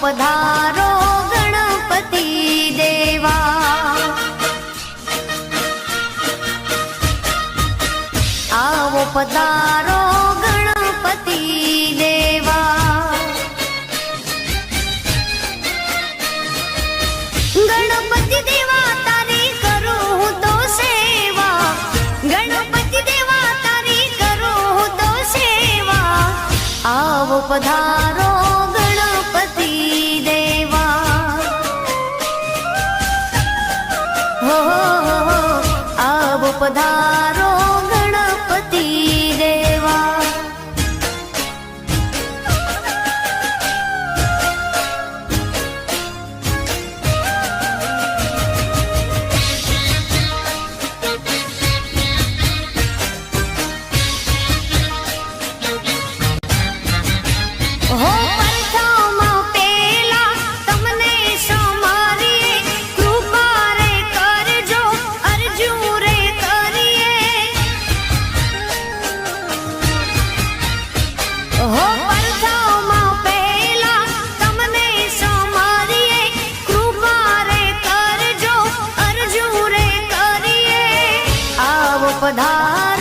પધારો ગણપતિ દેવા, આવો પધારો ગણપતિ દેવા, ગણપતિ દેવા તારી કરું હું તો સેવા, ગણપતિ દેવા તારી કરું હું તો સેવા, આવો પધારો ગણપતિ દેવા, હો આવો પધારો ગણપતિ દેવા. હો પરથામાં પેલા તમને સમારીએ, કૃપા રે કરજો અરજુ રે કરીએ. હો પરથામાં પેલા તમને સમારીએ, કૃપા રે કરજો અરજુ રે કરીએ, આવો પધાર